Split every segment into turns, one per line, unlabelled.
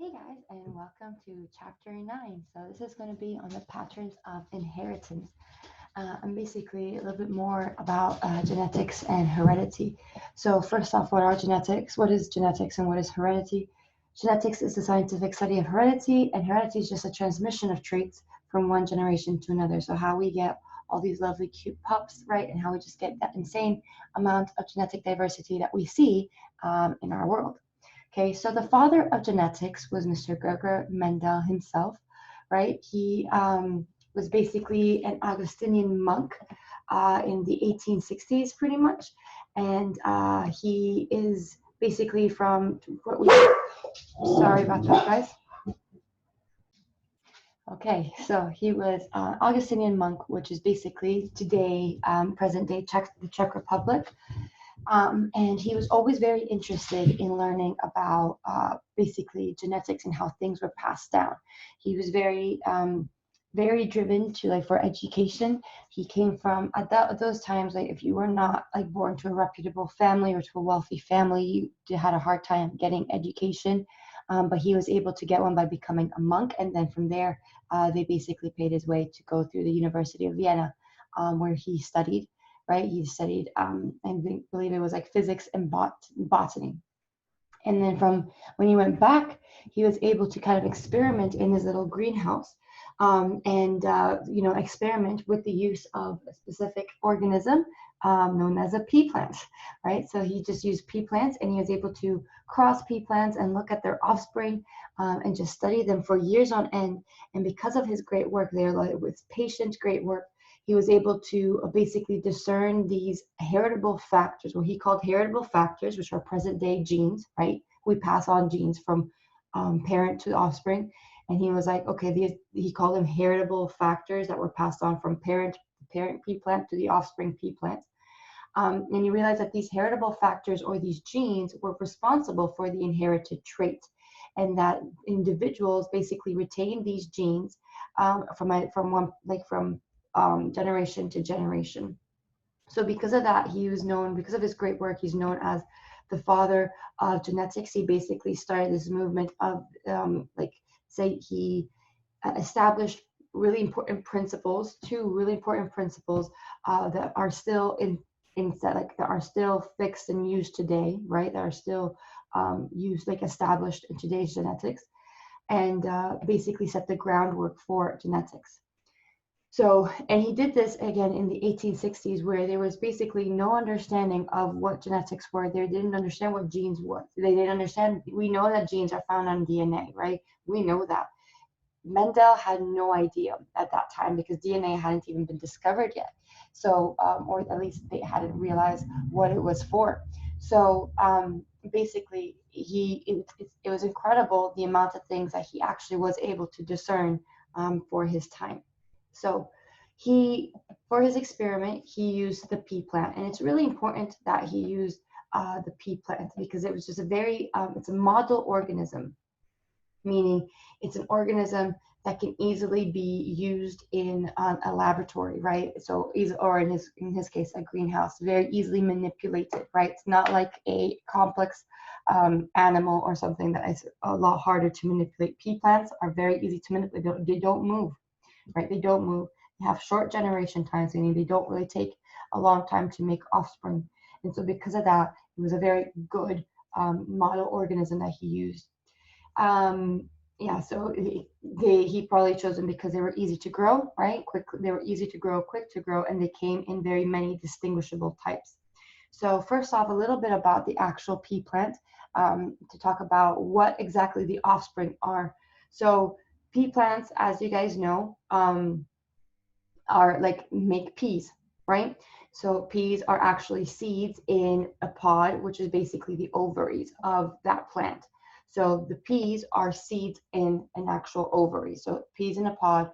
Hey guys, and welcome to chapter 9. So, this is going to be on the patterns of inheritance. And basically a little bit more about genetics and heredity. So, first off, what are genetics? What is genetics and what is heredity? Genetics is the scientific study of heredity, and heredity is just a transmission of traits from one generation to another. So, how we get all these lovely, cute pups, right? And how we just get that insane amount of genetic diversity that we see in our world. Okay, so the father of genetics was Mr. Gregor Mendel himself, right? He was basically an Augustinian monk in the 1860s, pretty much, and he is basically from what we. Sorry about that, guys. Okay, so he was Augustinian monk, which is basically today, present day the Czech Republic. And he was always very interested in learning about basically genetics and how things were passed down. He was very driven to like for education. He came from at those times, like if you were not like born to a reputable family or to a wealthy family, you had a hard time getting education. But he was able to get one by becoming a monk, and then from there, they basically paid his way to go through the University of Vienna, where he studied, right? He studied, believe it was like physics and botany. And then from when he went back, he was able to kind of experiment in his little greenhouse, and experiment with the use of a specific organism known as a pea plant, right? So he just used pea plants, and he was able to cross pea plants and look at their offspring, and just study them for years on end. And because of his great work there, like with patient great work, he was able to basically discern these heritable factors, what he called heritable factors, which are present day genes, right? We pass on genes from parent to offspring. And he was like, okay, he called them heritable factors that were passed on from parent pea plant to the offspring pea plant. And you realize that these heritable factors or these genes were responsible for the inherited trait, and that individuals basically retain these genes from generation to generation. So because of that, because of his great work, he's known as the father of genetics. He basically started this movement of, say, he established really important principles, two really important principles that are still that are still fixed and used today, right? That are still used, like established in today's genetics, and basically set the groundwork for genetics. So, and he did this again in the 1860s, where there was basically no understanding of what genetics were. They didn't understand what genes were. They didn't understand. We know that genes are found on DNA, right? We know that. Mendel had no idea at that time because DNA hadn't even been discovered yet. So, or at least they hadn't realized what it was for. So, basically, it was incredible the amount of things that he actually was able to discern for his time. So, he, for his experiment, he used the pea plant, and it's really important that he used the pea plant because it was just it's a model organism, meaning it's an organism that can easily be used in a laboratory, right? So, or in his case, a greenhouse, very easily manipulated, right? It's not like a complex animal or something that is a lot harder to manipulate. Pea plants are very easy to manipulate. They don't move, right? They don't move. They have short generation times, meaning they don't really take a long time to make offspring. And so, because of that, it was a very good model organism that he used. Yeah, so he probably chose them because they were easy to grow, right? Quick, they were easy to grow, quick to grow, and they came in very many distinguishable types. So first off, a little bit about the actual pea plant, to talk about what exactly the offspring are. So pea plants, as you guys know, are like make peas, right? So peas are actually seeds in a pod, which is basically the ovaries of that plant. So the peas are seeds in an actual ovary. So peas in a pod.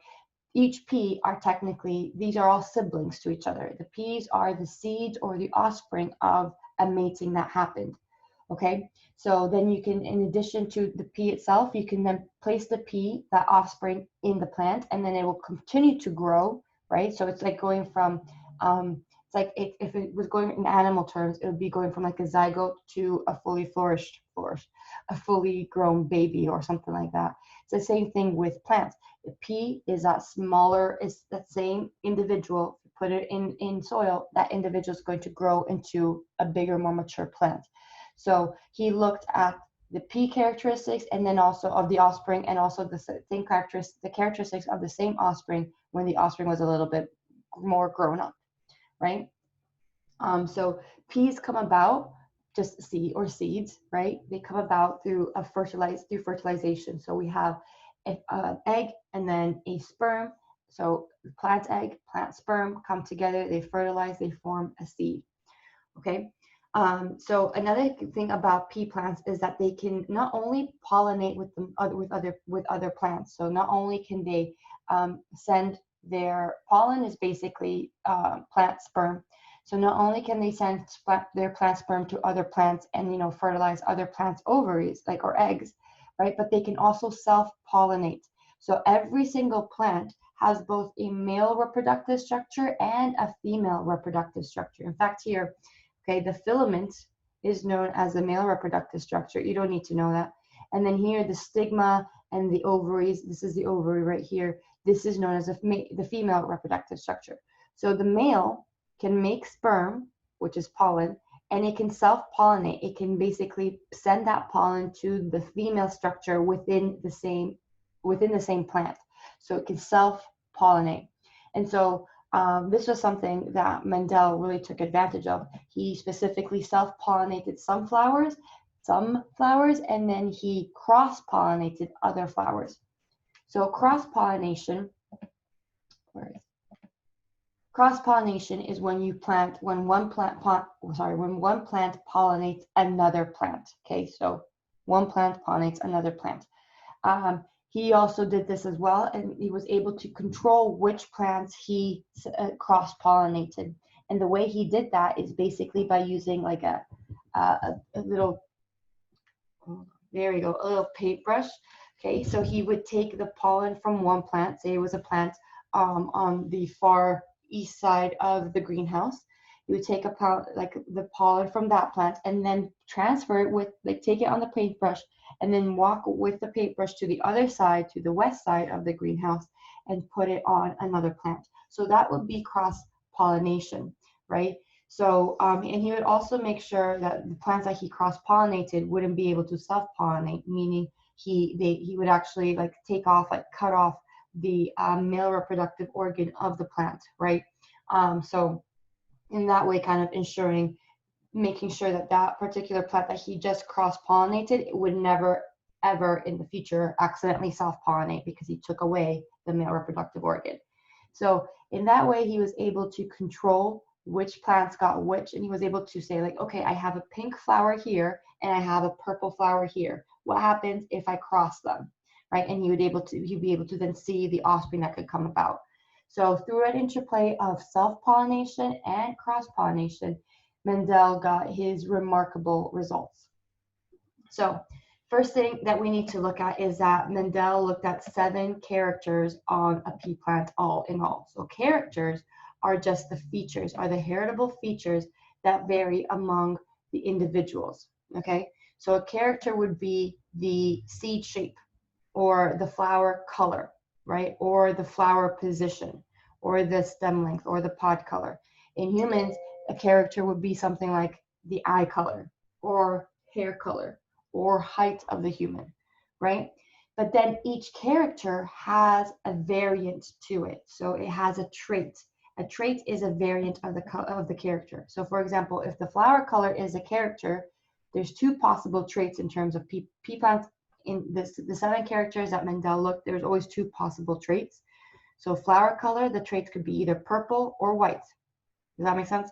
Each pea are technically, these are all siblings to each other. The peas are the seeds or the offspring of a mating that happened. Okay, so then you can, in addition to the pea itself, you can then place the pea, that offspring, in the plant, and then it will continue to grow, right? So it's like going from It's like if it was going in animal terms, it would be going from like a zygote to a fully a fully grown baby or something like that. It's the same thing with plants. The pea is that smaller, is that same individual. Put it in soil, that individual is going to grow into a bigger, more mature plant. So he looked at the pea characteristics and then also of the offspring, and also the same characteristics of the same offspring when the offspring was a little bit more grown up, right? So peas come about just seeds, right? They come about through fertilization. So we have an egg and then a sperm. So plant egg, plant sperm come together, they fertilize, they form a seed. Okay. So another thing about pea plants is that they can not only pollinate with other plants. So not only can they send their pollen is basically plant sperm. So not only can they send their plant sperm to other plants and fertilize other plants' ovaries or eggs, right? But they can also self-pollinate. So every single plant has both a male reproductive structure and a female reproductive structure. In fact, here, okay, the filament is known as the male reproductive structure. You don't need to know that. And then here, the stigma and the ovaries, this is the ovary right here. This is known as the female reproductive structure. So the male can make sperm, which is pollen, and it can self-pollinate. It can basically send that pollen to the female structure within the same plant. So it can self-pollinate. And so this was something that Mendel really took advantage of. He specifically self-pollinated some flowers, and then he cross-pollinated other flowers. So cross-pollination is when one plant pollinates another plant. Okay, so one plant pollinates another plant. He also did this as well, and he was able to control which plants he cross-pollinated. And the way he did that is basically by using like a little, there we go, a little paintbrush. Okay, so he would take the pollen from one plant, say it was a plant on the far east side of the greenhouse. You would take the pollen from that plant and then transfer it take it on the paintbrush and then walk with the paintbrush to the other side, to the west side of the greenhouse, and put it on another plant. So that would be cross-pollination, right? So, and he would also make sure that the plants that he cross-pollinated wouldn't be able to self-pollinate, meaning he would actually cut off the male reproductive organ of the plant, right? So in that way, kind of making sure that particular plant that he just cross-pollinated, it would never, ever in the future accidentally self-pollinate because he took away the male reproductive organ. So in that way, he was able to control which plants got which, and he was able to say okay, I have a pink flower here and I have a purple flower here. What happens if I cross them? Right, and he'd be able to then see the offspring that could come about. So through an interplay of self-pollination and cross-pollination, Mendel got his remarkable results. So first thing that we need to look at is that Mendel looked at 7 characters on a pea plant all in all. So characters are just the features, are the heritable features that vary among the individuals, okay? So a character would be the seed shape, or the flower color, right? Or the flower position, or the stem length, or the pod color. In humans, a character would be something like the eye color, or hair color, or height of the human, right? But then each character has a variant to it. So it has a trait. A trait is a variant of the character. So for example, if the flower color is a character, there's 2 possible traits in terms of pea plants. In the 7 characters that Mendel looked, there's always 2 possible traits. So flower color, the traits could be either purple or white. Does that make sense?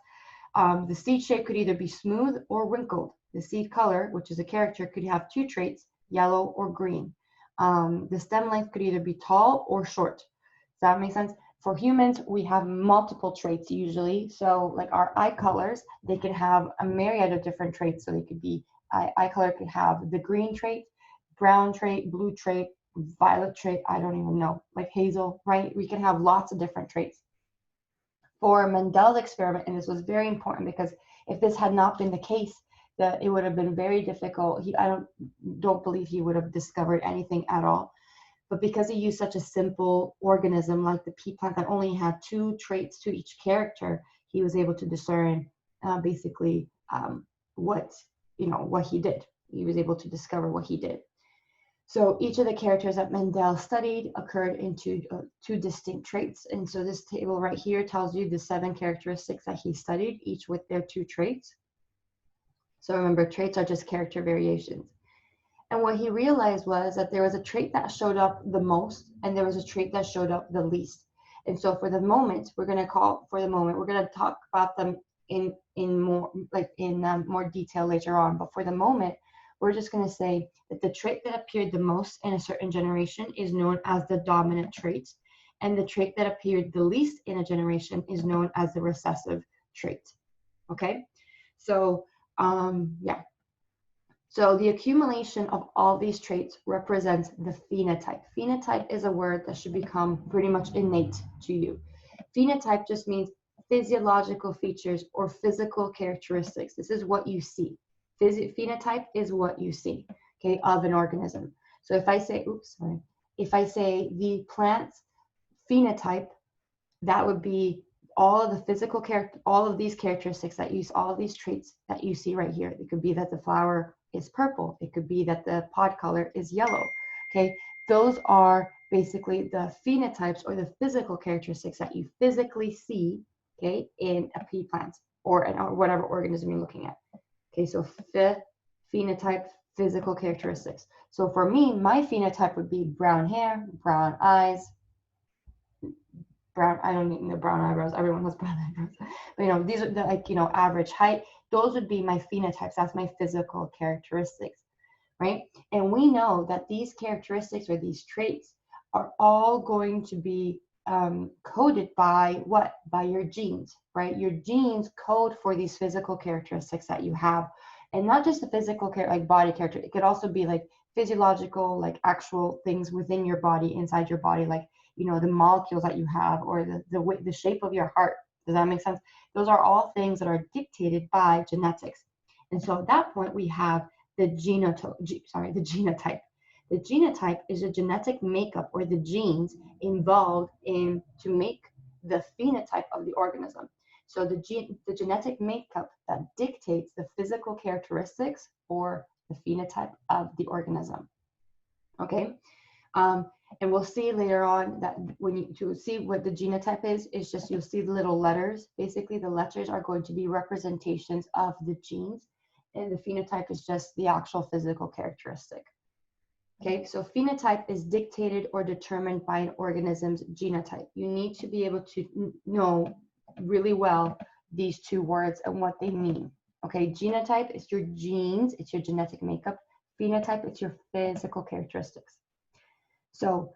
The seed shape could either be smooth or wrinkled. The seed color, which is a character, could have 2 traits, yellow or green. The stem length could either be tall or short. Does that make sense? For humans, we have multiple traits usually. So like our eye colors, they could have a myriad of different traits. So they could be, eye color could have the green trait, brown trait, blue trait, violet trait, I don't even know, like hazel, right? We can have lots of different traits. For Mendel's experiment, and this was very important because if this had not been the case, that it would have been very difficult. I don't believe he would have discovered anything at all. But because he used such a simple organism like the pea plant that only had 2 traits to each character, he was able to discern basically what he did. He was able to discover what he did. So each of the characters that Mendel studied occurred into 2 distinct traits. And so this table right here tells you the 7 characteristics that he studied, each with their 2 traits. So remember, traits are just character variations. And what he realized was that there was a trait that showed up the most, and there was a trait that showed up the least. And so for the moment, we're going to talk about them in more more detail later on. But for the moment, we're just going to say that the trait that appeared the most in a certain generation is known as the dominant trait, and the trait that appeared the least in a generation is known as the recessive trait. Okay, so yeah. So the accumulation of all these traits represents the phenotype. Phenotype is a word that should become pretty much innate to you. Phenotype just means physiological features or physical characteristics. This is what you see. Phenotype is what you see, okay, of an organism. So if I say, if I say the plant's phenotype, that would be all of the physical character, all of these characteristics that use all of these traits that you see right here. It could be that the flower is purple. It could be that the pod color is yellow. Okay, those are basically the phenotypes or the physical characteristics that you physically see, okay, in a pea plant or whatever organism you're looking at. Okay, so phenotype, physical characteristics. So for me, my phenotype would be brown hair, brown eyes, brown, I don't need the brown eyebrows. Everyone has brown eyebrows. But these are the average height. Those would be my phenotypes. That's my physical characteristics, right? And we know that these characteristics or these traits are all going to be coded by what? By your genes, right? Your genes code for these physical characteristics that you have, and not just the physical like body character. It could also be like physiological, like actual things within your body, inside your body, like the molecules that you have, or the shape of your heart. Does that make sense? Those are all things that are dictated by genetics. And so at that point, we have the genotype. The genotype is the genetic makeup or the genes involved in to make the phenotype of the organism. So the genetic makeup that dictates the physical characteristics or the phenotype of the organism. Okay. And we'll see later on that to see what the genotype is just you'll see the little letters. Basically, the letters are going to be representations of the genes, and the phenotype is just the actual physical characteristic. Okay, so phenotype is dictated or determined by an organism's genotype. You need to be able to know really well these 2 words and what they mean. Okay, genotype is your genes, it's your genetic makeup. Phenotype, it's your physical characteristics. So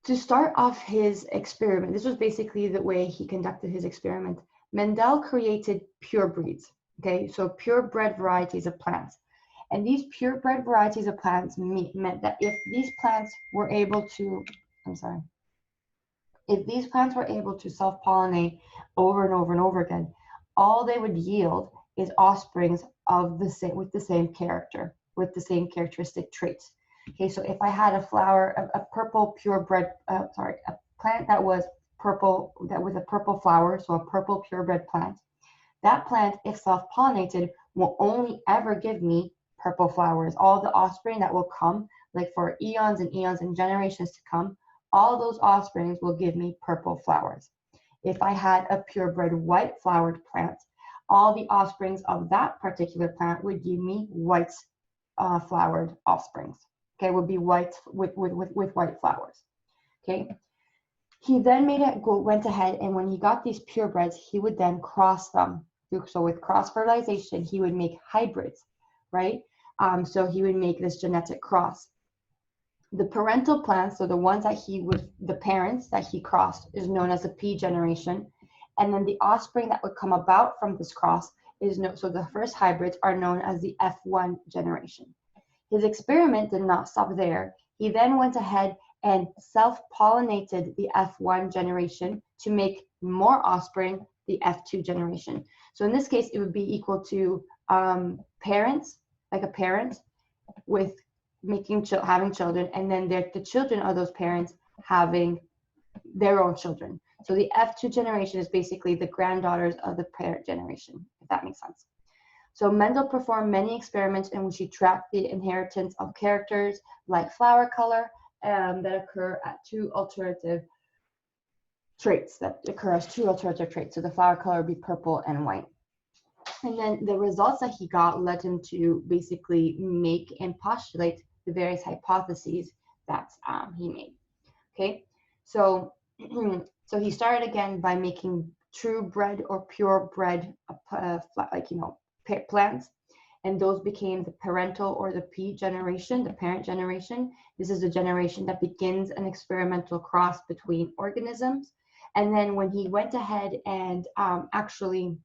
to start off his experiment, this was basically the way he conducted his experiment. Mendel created purebreds, okay? So purebred varieties of plants. And these purebred varieties of plants meant that if these plants were able to, if these plants were able to self-pollinate over and over and over again, all they would yield is offsprings of with the same character, with the same characteristic traits. Okay, so if I had a flower, a purple purebred, a plant that was purple, that was a purple flower, so a purple purebred plant, that plant, if self-pollinated, will only ever give me purple flowers. All the offspring that will come, like for eons and eons and generations to come, all those offsprings will give me purple flowers. If I had a purebred white flowered plant, all the offsprings of that particular plant would give me white flowered offsprings. Okay, would be white with white flowers. Okay, he then went ahead, and when he got these purebreds, he would then cross them. So with cross fertilization, he would make hybrids, right? So he would make this genetic cross. The parental plants, so the ones that the parents that he crossed, is known as the P generation, and then the offspring that would come about from this cross so the first hybrids are known as the F1 generation. His experiment did not stop there. He then went ahead and self-pollinated the F1 generation to make more offspring, the F2 generation. So in this case, it would be equal to parents, like a parent with having children, and then the children of those parents having their own children. So the F2 generation is basically the granddaughters of the parent generation, if that makes sense. So Mendel performed many experiments in which he tracked the inheritance of characters like flower color that occur at two alternative traits, So the flower color would be purple and white. And then the results that he got led him to basically make and postulate the various hypotheses that he made. Okay, so so he started again by making true bred or pure bred, plants, and those became the parental or the P generation, the parent generation. This is the generation that begins an experimental cross between organisms. And then when he went ahead and actually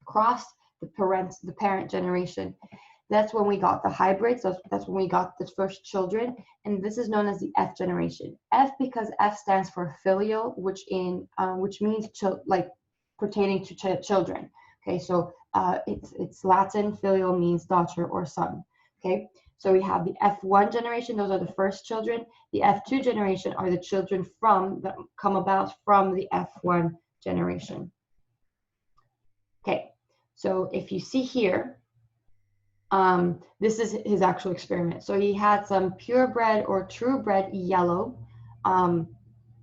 crossed the parent generation, that's when we got the hybrids. So that's when we got the first children, and this is known as the F generation. F because F stands for filial, which means pertaining to children. Okay, so it's Latin. Filial means daughter or son. Okay, so we have the F1 generation. Those are the first children. The F2 generation are the children that come about from the F1 generation. Okay, so if you see here, this is his actual experiment. So he had some purebred or truebred yellow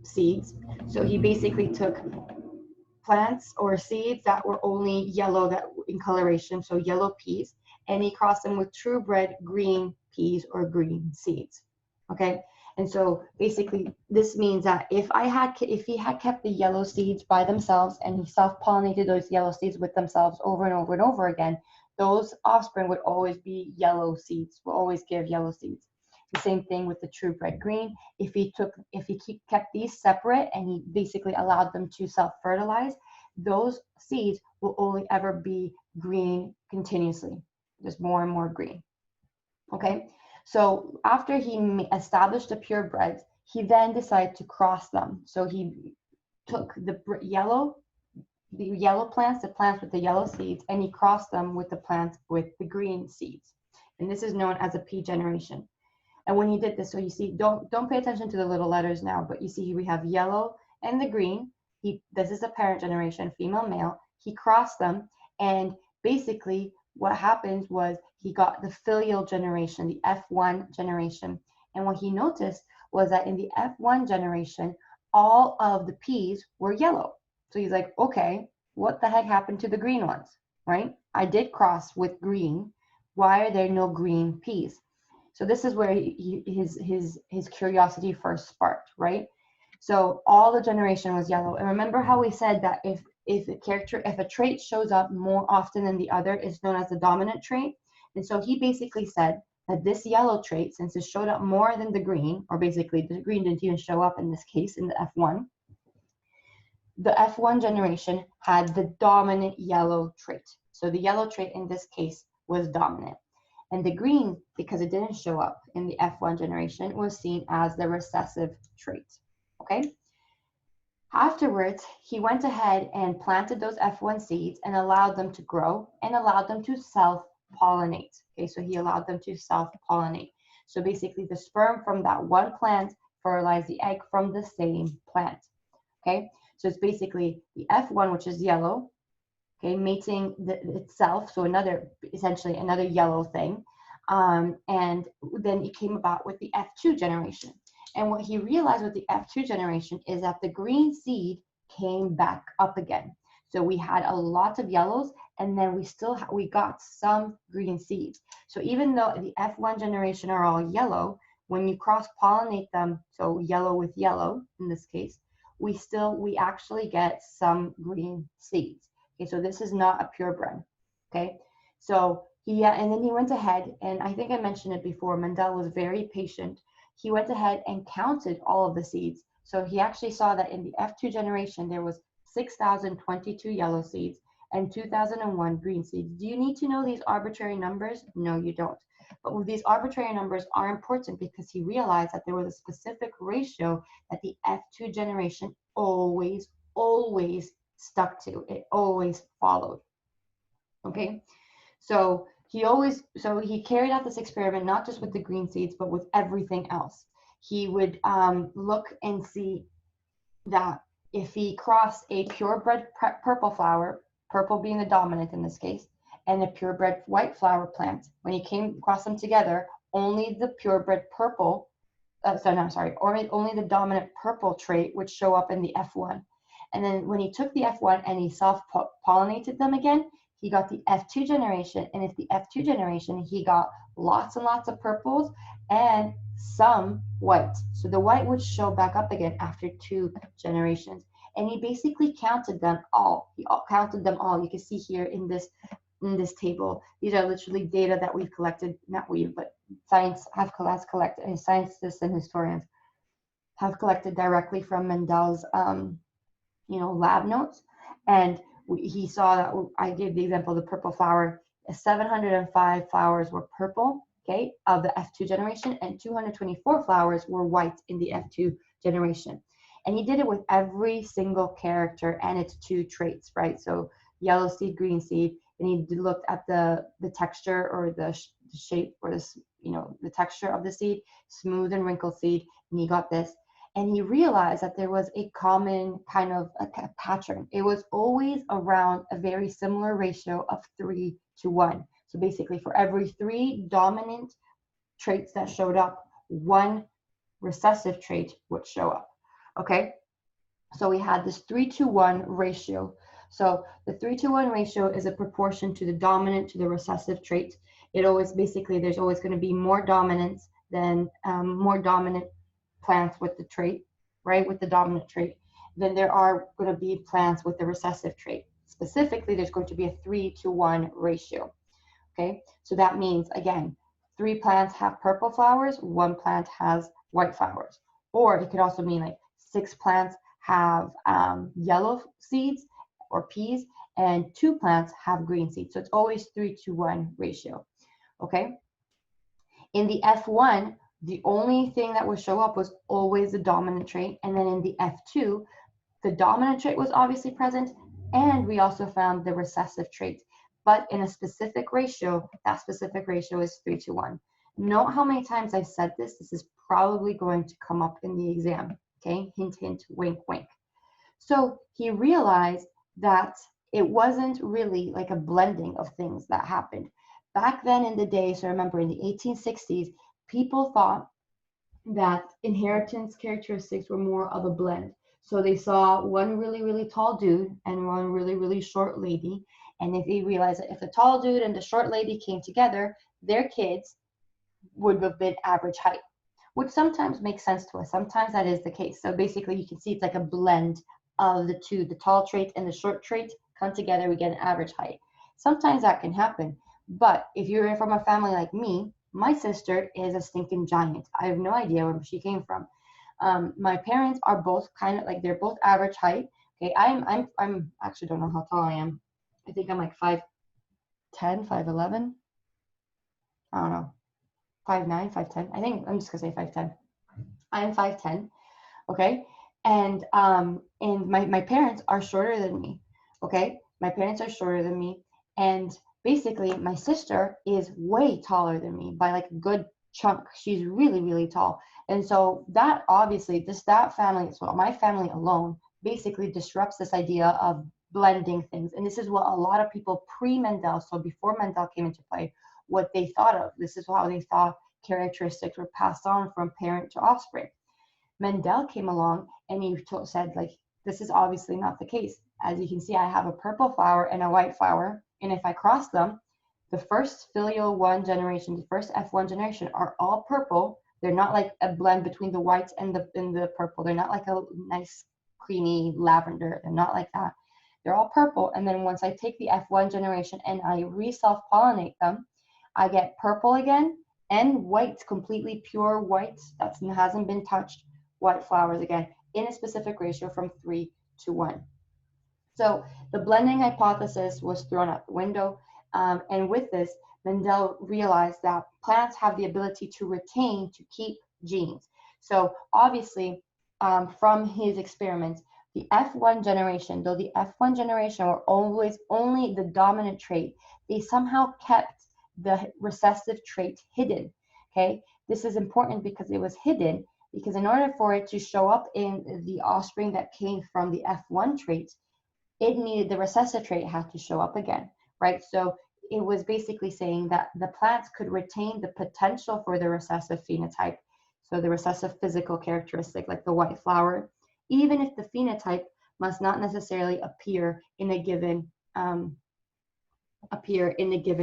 seeds. So he basically took plants or seeds that were only yellow in coloration, so yellow peas, and he crossed them with truebred green peas or green seeds. Okay, and so basically this means that if he had kept the yellow seeds by themselves and he self-pollinated those yellow seeds with themselves over and over and over again, those offspring would always be yellow seeds, will always give yellow seeds. The same thing with the true-bred green. If he kept these separate and he basically allowed them to self-fertilize, those seeds will only ever be green continuously, just more and more green. Okay, so after he established the purebreds, he then decided to cross them. So he took the yellow plants, the plants with the yellow seeds, and he crossed them with the plants with the green seeds. And this is known as a P generation. And when he did this, so you see, don't pay attention to the little letters now, but you see we have yellow and the green. This is the parent generation, female, male. He crossed them, and basically what happened was he got the filial generation, the F1 generation. And what he noticed was that in the F1 generation, all of the peas were yellow. So he's like, okay, what the heck happened to the green ones, right? I did cross with green. Why are there no green peas? So this is where his curiosity first sparked, right? So all the generation was yellow. And remember how we said that if a trait shows up more often than the other, it's known as the dominant trait. And so he basically said that this yellow trait, since it showed up more than the green, or basically the green didn't even show up in this case in the F1, the F1 generation had the dominant yellow trait. So the yellow trait in this case was dominant. And the green, because it didn't show up in the F1 generation, was seen as the recessive trait. Okay? Afterwards, he went ahead and planted those F1 seeds and allowed them to grow and allowed them to self-pollinate. Okay, so he allowed them to self-pollinate. So basically the sperm from that one plant fertilized the egg from the same plant. Okay, so it's basically the F1, which is yellow, okay, mating itself, so essentially another yellow thing. And then it came about with the F2 generation. And what he realized with the F2 generation is that the green seed came back up again. So we had a lot of yellows, and then we got some green seeds. So even though the F1 generation are all yellow, when you cross-pollinate them, so yellow with yellow in this case, we actually get some green seeds. Okay, so this is not a purebred. Okay, so and then he went ahead, and I think I mentioned it before, Mendel was very patient. He went ahead and counted all of the seeds. So he actually saw that in the F2 generation, there was 6,022 yellow seeds and 2,001 green seeds. Do you need to know these arbitrary numbers? No, you don't. But these arbitrary numbers are important because he realized that there was a specific ratio that the F2 generation always always stuck to, it always followed. Okay, so he carried out this experiment not just with the green seeds, but with everything else. He would look and see that if he crossed a purebred purple flower, purple being the dominant in this case, and a purebred white flower plant, when he came across them together, only the purebred purple, only the dominant purple trait would show up in the F1. And then when he took the F1 and he self-pollinated them again, he got the F2 generation. And if the F2 generation, he got lots and lots of purples and some white. So the white would show back up again after 2 generations. And he basically counted them all. Counted them all. You can see here in this table. These are literally data that we've collected, not we, but science has collected, and scientists and historians have collected directly from Mendel's lab notes. And he saw that, I gave the example of the purple flower, 705 flowers were purple, okay, of the F2 generation, and 224 flowers were white in the F2 generation. And he did it with every single character and its 2 traits, right? So yellow seed, green seed, and he looked at the texture or the shape or the texture of the seed, smooth and wrinkled seed, and he got this. And he realized that there was a common kind of a pattern. It was always around a very similar ratio of 3:1. So basically, for every 3 dominant traits that showed up, 1 recessive trait would show up. Okay, so we had this 3:1 ratio. So the 3:1 ratio is a proportion to the dominant to the recessive trait. It always, basically, there's always going to be more dominance than more dominant plants with the trait, right, with the dominant trait, then there are going to be plants with the recessive trait. Specifically, there's going to be a 3:1 ratio. Okay, so that means, again, 3 plants have purple flowers, 1 plant has white flowers. Or it could also mean like 6 plants have yellow seeds or peas, and 2 plants have green seeds. So it's always 3:1 ratio. Okay, in the F1, the only thing that would show up was always the dominant trait. And then in the F2, the dominant trait was obviously present, and we also found the recessive trait. But in a specific ratio, that specific ratio is 3:1. Note how many times I've said this. This is probably going to come up in the exam. Okay, hint, hint, wink, wink. So he realized that it wasn't really like a blending of things that happened. Back then in the day, so remember in the 1860s, people thought that inheritance characteristics were more of a blend. So they saw one really, really tall dude and one really, really short lady. And if they realized that if the tall dude and the short lady came together, their kids would have been average height, which sometimes makes sense to us. Sometimes that is the case. So basically you can see it's like a blend of the 2, the tall trait and the short trait come together, we get an average height. Sometimes that can happen. But if you're from a family like me, my sister is a stinking giant. I have no idea where she came from. My parents are both kind of like, they're both average height. Okay, I'm actually don't know how tall I am. I think I'm like 5'10", 5'11". I don't know, 5'9", 5'10". I think I'm just gonna say 5'10". I am 5'10". Okay, and my parents are shorter than me. Okay, my parents are shorter than me, and basically my sister is way taller than me by like a good chunk. She's really, really tall. And so that obviously that family, so my family alone, basically disrupts this idea of blending things. And this is what a lot of people pre-Mendel, so before Mendel came into play, what they thought of. This is how they thought characteristics were passed on from parent to offspring. Mendel came along and he said, like, this is obviously not the case. As you can see, I have a purple flower and a white flower. And if I cross them, the first filial 1 generation, the first F1 generation are all purple. They're not like a blend between the whites and the purple. They're not like a nice creamy lavender. They're not like that. They're all purple. And then once I take the F1 generation and I self-pollinate them, I get purple again and white, completely pure white that hasn't been touched, white flowers again in a specific ratio from 3:1. So the blending hypothesis was thrown out the window. And with this, Mendel realized that plants have the ability to keep genes. So obviously, from his experiments, the F1 generation, though the F1 generation were always only the dominant trait, they somehow kept the recessive trait hidden. Okay, this is important because it was hidden, because in order for it to show up in the offspring that came from the F1 trait, it needed the recessive trait had to show up again, right? So it was basically saying that the plants could retain the potential for the recessive phenotype, so the recessive physical characteristic like the white flower, even if the phenotype must not necessarily appear in a given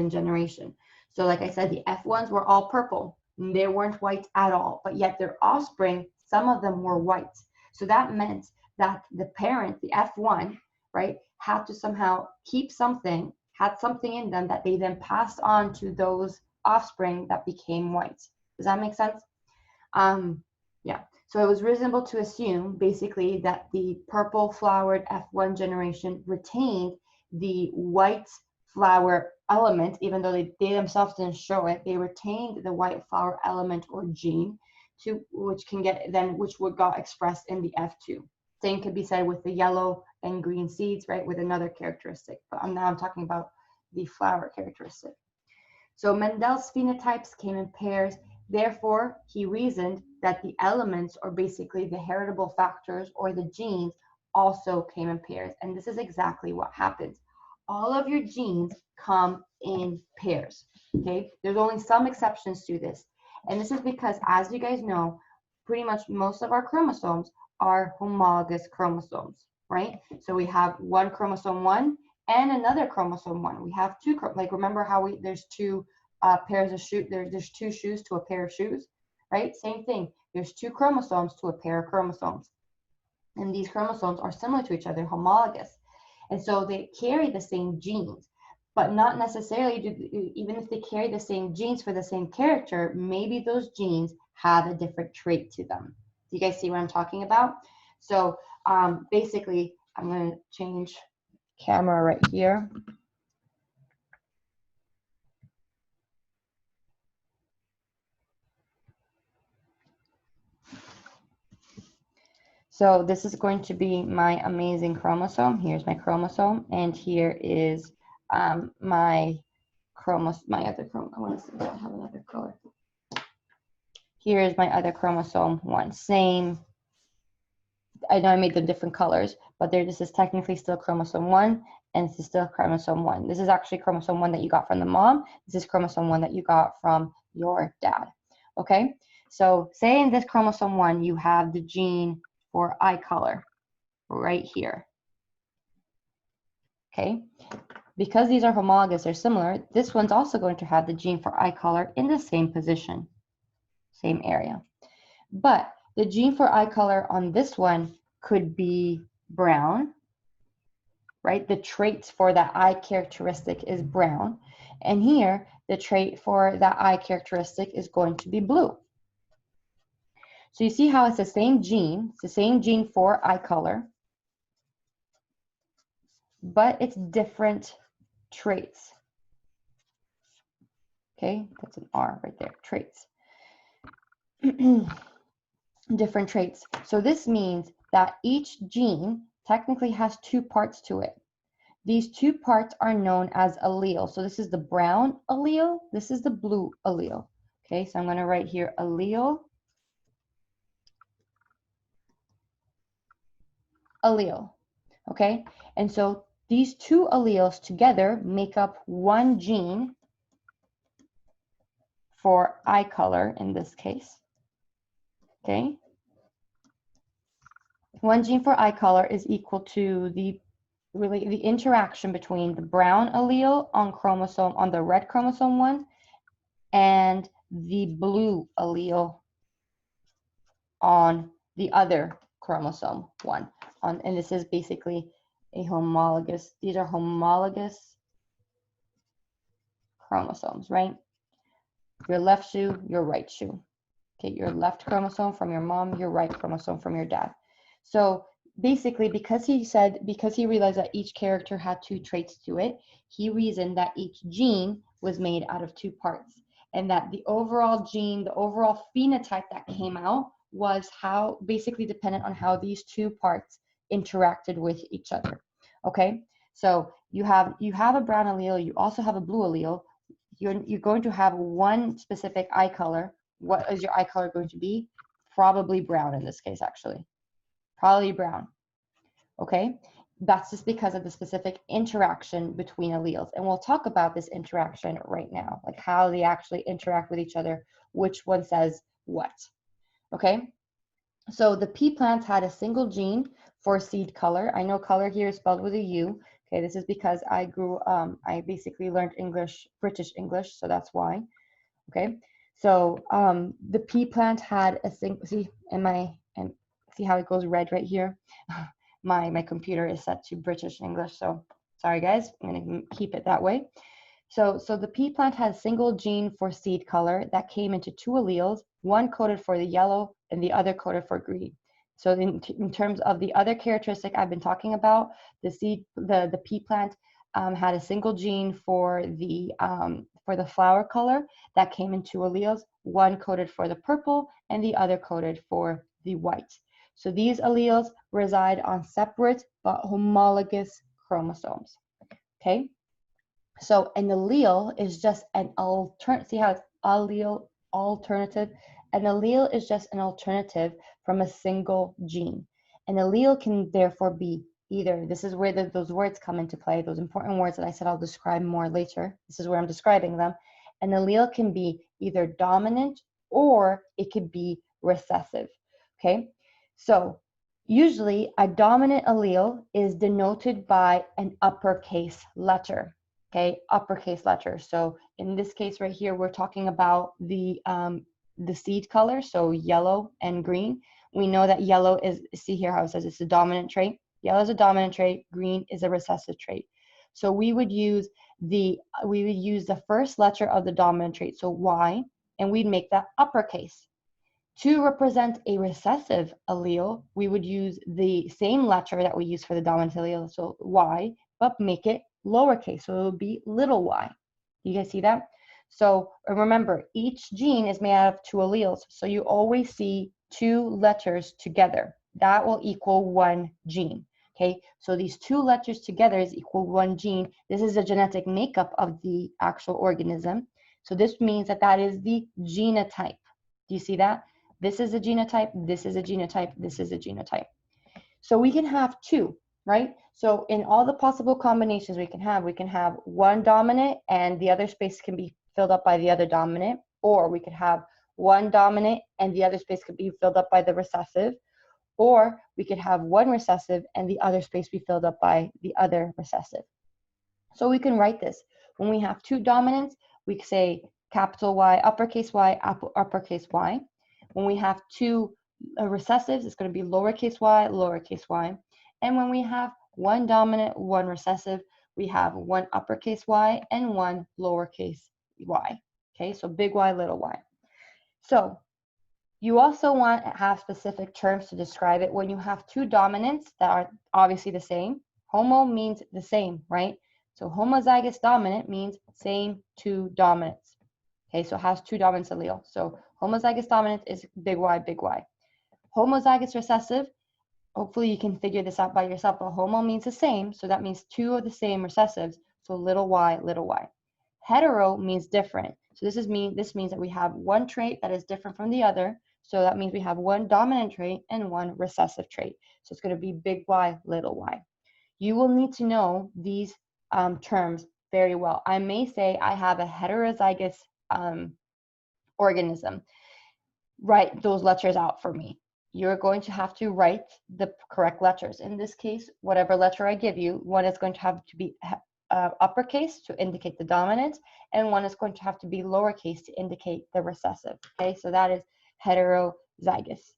generation. So like I said, the F1s were all purple. They weren't white at all, but yet their offspring, some of them were white. So that meant that the parent, the F1, right, had to somehow keep something, had something in them that they then passed on to those offspring that became white. Does that make sense? Yeah. So it was reasonable to assume basically that the purple flowered F1 generation retained the white flower element, even though they themselves didn't show it. They retained the white flower element or gene, which got expressed in the F2. Same could be said with the yellow and green seeds, right, with another characteristic. But I'm talking about the flower characteristic. So Mendel's phenotypes came in pairs. Therefore, he reasoned that the elements, or basically the heritable factors or the genes, also came in pairs. And this is exactly what happens. All of your genes come in pairs, okay? There's only some exceptions to this. And this is because, as you guys know, pretty much most of our chromosomes are homologous chromosomes, right? So we have one chromosome 1 and another chromosome 1. We have two, like remember how there's two pairs of shoes, there's two shoes to a pair of shoes, right? Same thing. There's two chromosomes to a pair of chromosomes. And these chromosomes are similar to each other, homologous. And so they carry the same genes, but not necessarily, even if they carry the same genes for the same character, maybe those genes have a different trait to them. Do you guys see what I'm talking about? So basically, I'm going to change camera right here. So this is going to be my amazing chromosome. Here's my chromosome, and here is my other chromosome. I want to see if I have another color. Here is my other chromosome 1. Same. I know I made them different colors, but this is technically still chromosome 1, and this is still chromosome 1. This is actually chromosome 1 that you got from the mom. This is chromosome 1 that you got from your dad. Okay? So say in this chromosome 1, you have the gene for eye color right here. Okay? Because these are homologous, they're similar, this one's also going to have the gene for eye color in the same position, same area. But the gene for eye color on this one could be brown, right? The traits for that eye characteristic is brown. And here, the trait for that eye characteristic is going to be blue. So you see how it's the same gene for eye color, but it's different traits. Okay, that's an R right there, traits. Different traits. So this means that each gene technically has two parts to it. These two parts are known as alleles. So this is the brown allele, this is the blue allele. Okay, so I'm going to write here allele, allele. Okay, and so these two alleles together make up one gene for eye color in this case. Okay, one gene for eye color is equal to the interaction between the brown allele on the red chromosome 1 and the blue allele on the other chromosome 1. And this is basically these are homologous chromosomes, right? Your left shoe, your right shoe. Okay, your left chromosome from your mom, your right chromosome from your dad. So basically, because he realized that each character had two traits to it, he reasoned that each gene was made out of two parts, and that the overall gene, the overall phenotype that came out was basically dependent on how these two parts interacted with each other. Okay, so you have a brown allele, you also have a blue allele. You're going to have one specific eye color. What is your eye color going to be? Probably brown in this case, actually. Probably brown. Okay, that's just because of the specific interaction between alleles. And we'll talk about this interaction right now, like how they actually interact with each other, which one says what. Okay, so the pea plant had a single gene for seed color. I know color here is spelled with a U. Okay, this is because I basically learned English, British English, so that's why. Okay, so the pea plant had a single, see how it goes red right here? My computer is set to British English, so sorry guys, I'm gonna keep it that way. So the pea plant had a single gene for seed color that came into two alleles, one coded for the yellow and the other coded for green. So in terms of the other characteristic I've been talking about, the pea plant had a single gene for the flower color that came in two alleles, one coded for the purple and the other coded for the white. So these alleles reside on separate but homologous chromosomes. Okay? So an allele is just an alternative. See how it's allele alternative? An allele is just an alternative from a single gene. An allele can therefore be either, this is where those words come into play, those important words that I said I'll describe more later. This is where I'm describing them. An allele can be either dominant or it could be recessive. Okay, so usually a dominant allele is denoted by an uppercase letter. Okay, uppercase letter. So in this case right here, we're talking about the seed color, so yellow and green. We know that yellow is, see here how it says it's a dominant trait. Yellow is a dominant trait, green is a recessive trait. So we would use the first letter of the dominant trait, so Y, and we'd make that uppercase. To represent a recessive allele, we would use the same letter that we use for the dominant allele, so Y, but make it lowercase, so it would be little y. You guys see that? So remember, each gene is made out of two alleles, so you always see two letters together. That will equal one gene. Okay, so these two letters together is equal one gene. This is the genetic makeup of the actual organism. So this means that is the genotype. Do you see that? This is a genotype, this is a genotype, this is a genotype. So we can have two, right? So in all the possible combinations we can have one dominant and the other space can be filled up by the other dominant, or we could have one dominant and the other space could be filled up by the recessive, or we could have one recessive and the other space be filled up by the other recessive. So we can write this. When we have two dominants, we say capital Y, uppercase Y, uppercase Y. When we have two recessives, it's going to be lowercase y, lowercase y. And when we have one dominant, one recessive, we have one uppercase y and one lowercase y. Okay, so big Y, little y. So you also want to have specific terms to describe it. When you have two dominants that are obviously the same, homo means the same, right? So homozygous dominant means same two dominants. Okay, so it has two dominant allele. So homozygous dominant is big Y, big Y. Homozygous recessive, hopefully you can figure this out by yourself, but homo means the same, so that means two of the same recessives, so little y, little y. Hetero means different, so this means that we have one trait that is different from the other, so that means we have one dominant trait and one recessive trait. So it's going to be big Y, little y. You will need to know these terms very well. I may say I have a heterozygous organism. Write those letters out for me. You're going to have to write the correct letters. In this case, whatever letter I give you, one is going to have to be uppercase to indicate the dominant, and one is going to have to be lowercase to indicate the recessive. Okay, so that is heterozygous.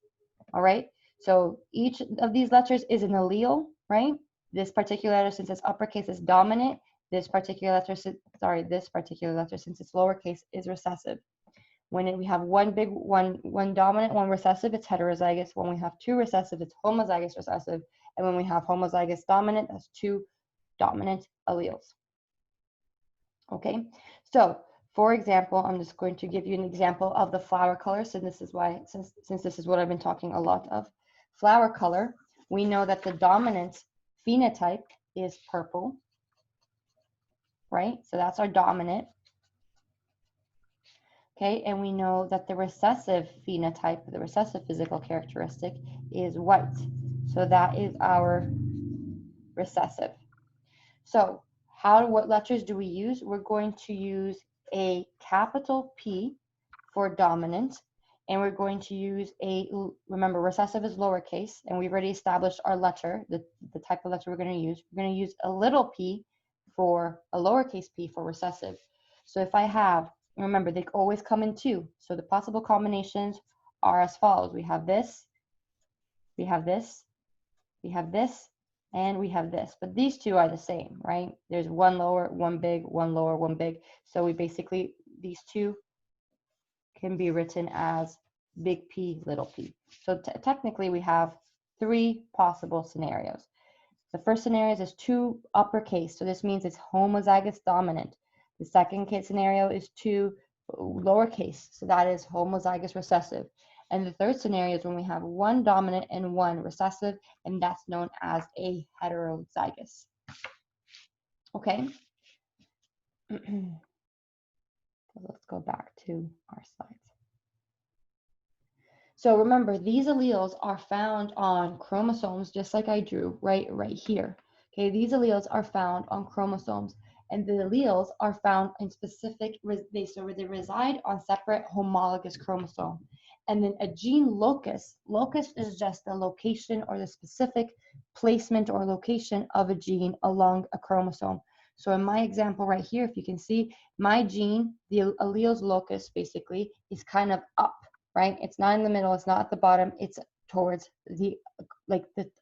All right, so each of these letters is an allele, right? This particular letter, since it's uppercase, is dominant. This particular letter, since it's lowercase, is recessive. When we have one dominant, one recessive, it's heterozygous. When we have two recessive, it's homozygous recessive. And when we have homozygous dominant, that's two dominant alleles. Okay, so for example, I'm just going to give you an example of the flower color. So this is why, since this is what I've been talking a lot of. Flower color, we know that the dominant phenotype is purple, right? So that's our dominant. Okay, and we know that the recessive phenotype, the recessive physical characteristic, is white. So that is our recessive. So what letters do we use? We're going to use a capital P for dominant, and we're going to use remember, recessive is lowercase, and we've already established our letter, the type of letter we're going to use. We're going to use a little p for a lowercase p for recessive. So if I have, remember, they always come in two. So the possible combinations are as follows. We have this, we have this, we have this, and we have this. But these two are the same, right? There's one lower, one big, one lower, one big. So we basically, these two can be written as big P, little p. So technically we have three possible scenarios. The first scenario is two uppercase, so this means it's homozygous dominant. The second case scenario is two lowercase, so that is homozygous recessive. And the third scenario is when we have one dominant and one recessive, and that's known as a heterozygous. Okay. So let's go back to our slides. So remember, these alleles are found on chromosomes, just like I drew right here. Okay, these alleles are found on chromosomes, and the alleles are found in specific, they reside on separate homologous chromosome. And then a gene locus is just the location or the specific placement or location of a gene along a chromosome. So in my example right here, if you can see, my gene, the alleles locus basically is kind of up, right? It's not in the middle, it's not at the bottom, it's towards the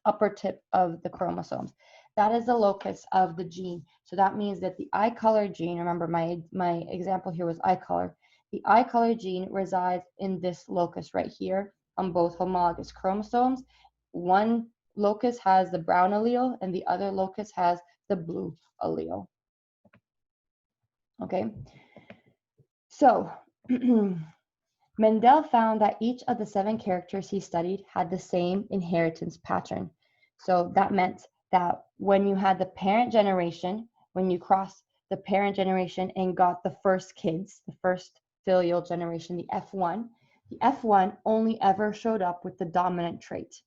upper tip of the chromosomes. That is the locus of the gene. So that means that the eye color gene, remember my example here was eye color. The eye color gene resides in this locus right here on both homologous chromosomes. One locus has the brown allele and the other locus has the blue allele. Okay, so Mendel found that each of the 7 characters he studied had the same inheritance pattern. So that meant that when you had the parent generation, when you crossed the parent generation and got the first kids, the first filial generation, the F1 only ever showed up with the dominant trait.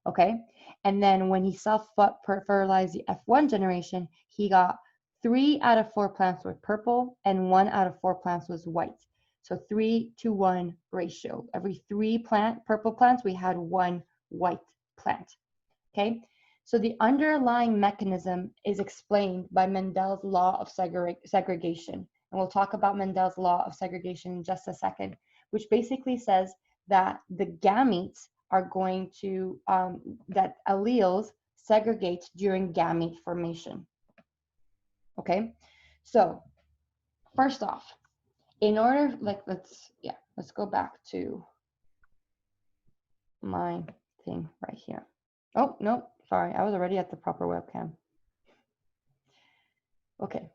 Okay, and then when he self-fertilized the F1 generation, he got 3 out of 4 plants were purple and 1 out of 4 plants was white. So 3-to-1 ratio. Every 3 purple plants, we had 1 white plant. Okay, so the underlying mechanism is explained by Mendel's law of segregation. And we'll talk about Mendel's law of segregation in just a second, which basically says that the gametes are going to, that alleles segregate during gamete formation. Okay, so first off, in order, let's go back to my thing right here. Oh, no, sorry, I was already at the proper webcam. Okay,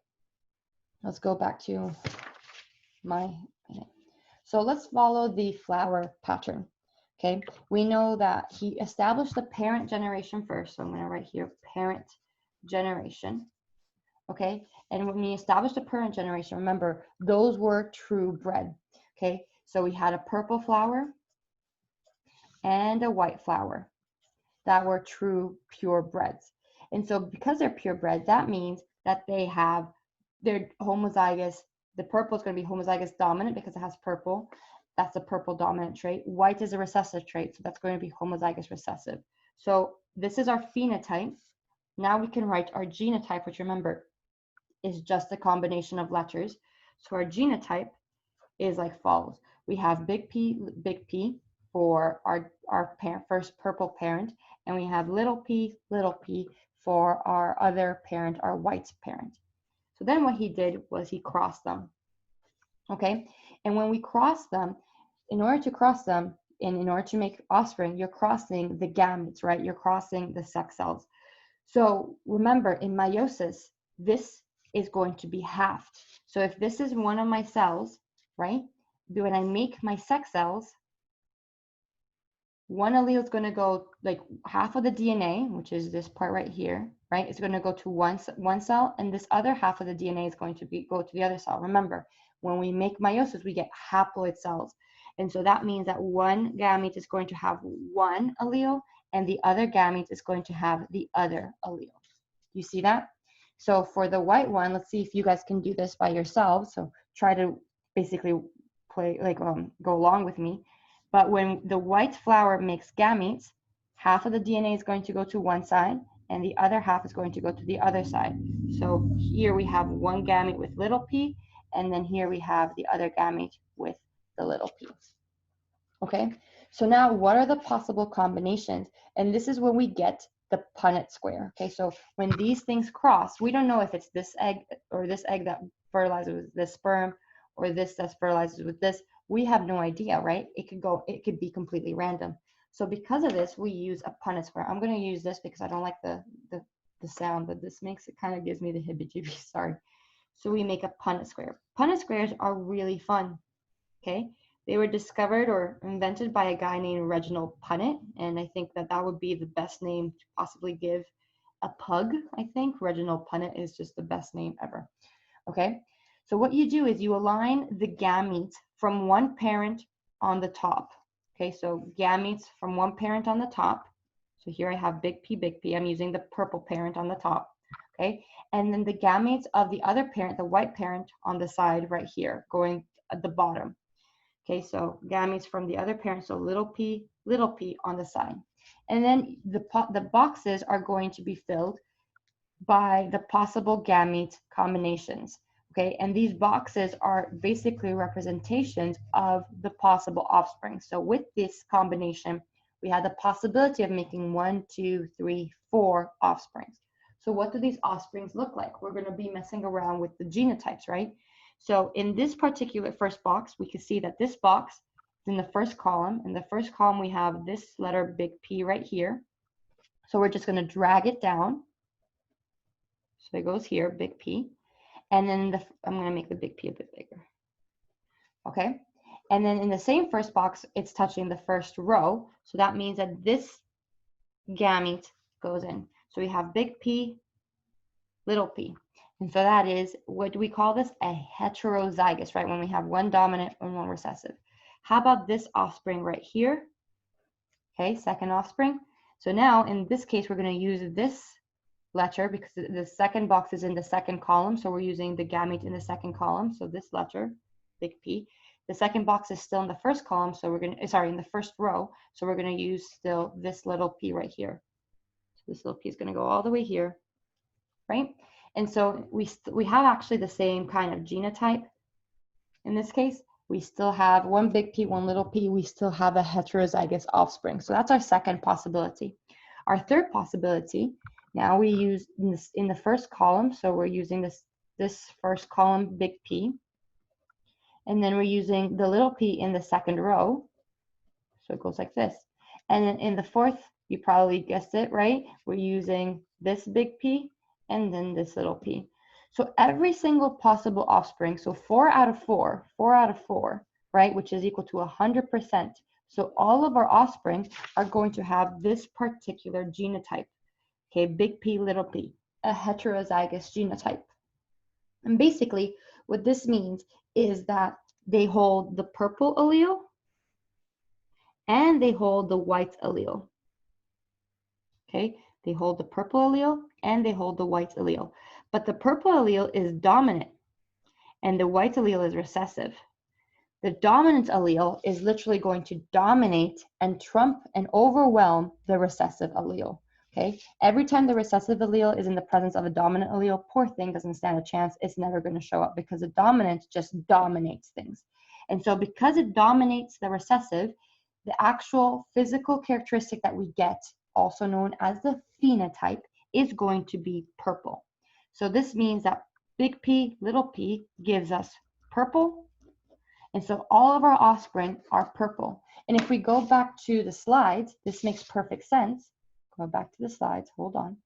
let's go back to my, so let's follow the flower pattern. Okay, we know that he established the parent generation first, so I'm going to write here parent generation. Okay, and when we established the parent generation, remember, those were true bred. Okay, so we had a purple flower and a white flower that were true purebreds. And so because they're purebred, that means that they're homozygous. The purple is going to be homozygous dominant because it has purple. That's a purple dominant trait. White is a recessive trait, so that's going to be homozygous recessive. So this is our phenotype. Now we can write our genotype, which remember is just a combination of letters. So our genotype is like follows. We have big P for our first purple parent, and we have little p for our other parent, our white parent. So then what he did was he crossed them. Okay, and when we cross them, in order to cross them, and in order to make offspring, you're crossing the gametes, right? You're crossing the sex cells. So remember, in meiosis, this is going to be halved. So if this is one of my cells, right? When I make my sex cells, one allele is going to go, like half of the DNA, which is this part right here, right? It's going to go to one cell, and this other half of the DNA is going to go to the other cell. Remember, when we make meiosis, we get haploid cells. And so that means that one gamete is going to have one allele, and the other gamete is going to have the other allele. You see that? So for the white one, let's see if you guys can do this by yourselves. So try to basically play, like go along with me. But when the white flower makes gametes, half of the DNA is going to go to one side and the other half is going to go to the other side. So here we have one gamete with little p, and then here we have the other gamete with the little p. Okay, so now what are the possible combinations? And this is when we get the Punnett square. Okay, so when these things cross, we don't know if it's this egg or this egg that fertilizes with this sperm or this that fertilizes with this. We have no idea, right? It could be completely random. So because of this, we use a Punnett square. I'm going to use this because I don't like the sound, but this makes it kind of gives me the heebie-jeebies, sorry. So we make a Punnett square. Punnett squares are really fun, okay? They were discovered or invented by a guy named Reginald Punnett, and I think that that would be the best name to possibly give a pug, I think. Reginald Punnett is just the best name ever, okay? So what you do is you align the gametes from one parent on the top, okay? So gametes from one parent on the top. So here I have big P, I'm using the purple parent on the top, okay? And then the gametes of the other parent, the white parent, on the side right here, going at the bottom. Okay, so gametes from the other parent, so little p on the side. And then the boxes are going to be filled by the possible gamete combinations. Okay, and these boxes are basically representations of the possible offspring. So with this combination, we had the possibility of making 1, 2, 3, 4 offsprings. So what do these offsprings look like? We're going to be messing around with the genotypes, right? So in this particular first box, we can see that this box is in the first column. In the first column, we have this letter big P right here. So we're just going to drag it down. So it goes here, big P. And then I'm going to make the big P a bit bigger. Okay. And then in the same first box, it's touching the first row. So that means that this gamete goes in. So we have big P, little p. And so that is, what do we call this? A heterozygous, right? When we have one dominant and one recessive. How about this offspring right here? Okay, second offspring. So now in this case, we're going to use this letter because the second box is in the second column. So we're using the gamete in the second column. So this letter, big P. The second box is still in the first column. So we're going to, sorry, in the first row. So we're going to use still this little p right here. So this little p is going to go all the way here, right? And so we have actually the same kind of genotype. In this case, we still have one big P, one little p. We still have a heterozygous offspring. So that's our second possibility. Our third possibility, now we use in the first column. So we're using this first column, big P. And then we're using the little p in the second row. So it goes like this. And then in the fourth, you probably guessed it, right? We're using this big P and then this little p. So every single possible offspring, so 4 out of 4, right, which is equal to 100%. So all of our offspring are going to have this particular genotype, okay, big P, little p, a heterozygous genotype. And basically what this means is that they hold the purple allele and they hold the white allele. Okay, they hold the purple allele and they hold the white allele. But the purple allele is dominant and the white allele is recessive. The dominant allele is literally going to dominate and trump and overwhelm the recessive allele. Okay, every time the recessive allele is in the presence of a dominant allele, poor thing doesn't stand a chance. It's never going to show up because the dominant just dominates things. And so because it dominates the recessive, the actual physical characteristic that we get, also known as the phenotype, is going to be purple. So this means that big P, little p gives us purple. And so all of our offspring are purple. And if we go back to the slides, this makes perfect sense. Go back to the slides, hold on.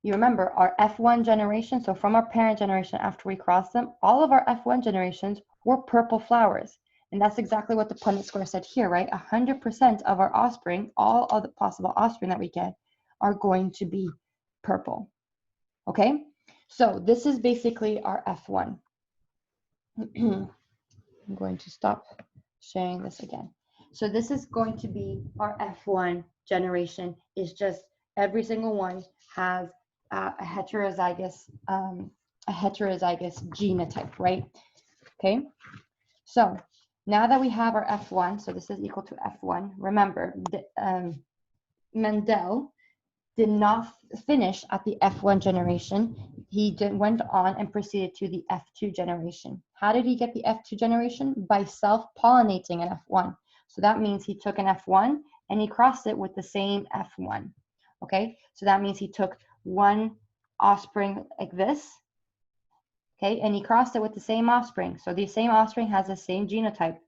You remember our F1 generation, so from our parent generation after we crossed them, all of our F1 generations were purple flowers. And that's exactly what the Punnett square said here, right? 100% of our offspring, all of the possible offspring that we get, are going to be purple. Okay? So this is basically our F1. I'm going to stop sharing this again. So this is going to be our F1 generation. Is just every single one has a heterozygous genotype, right? Okay. So now that we have our F1, so this is equal to F1. Remember, Mendel did not finish at the F1 generation. He went on and proceeded to the F2 generation. How did he get the F2 generation? By self-pollinating an F1. So that means he took an F1 and he crossed it with the same F1. Okay, so that means he took one offspring like this, okay, and he crossed it with the same offspring. So the same offspring has the same genotype.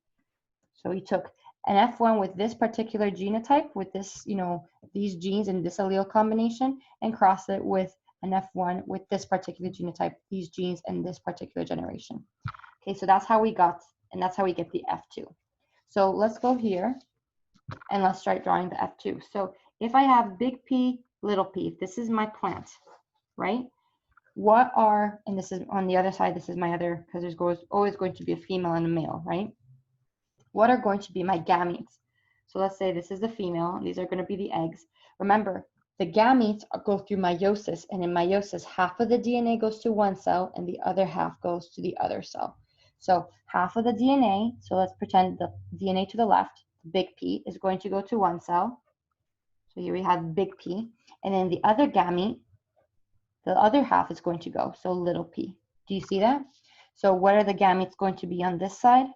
So he took an F1 with this particular genotype, with this, you know, these genes and this allele combination, and crossed it with an F1 with this particular genotype, these genes and this particular generation. Okay, so that's how we got, and that's how we get the F2. So let's go here and let's start drawing the F2. So if I have big P, little p, this is my plant, right? What are, and this is on the other side, this is my other, because there's always going to be a female and a male, right? What are going to be my gametes? So let's say this is the female, and these are going to be the eggs. Remember, the gametes go through meiosis, and in meiosis, half of the DNA goes to one cell, and the other half goes to the other cell. So half of the DNA, so let's pretend the DNA to the left, big P, is going to go to one cell. So here we have big P, and then the other gamete, the other half is going to go, so little p. Do you see that? So what are the gametes going to be on this side?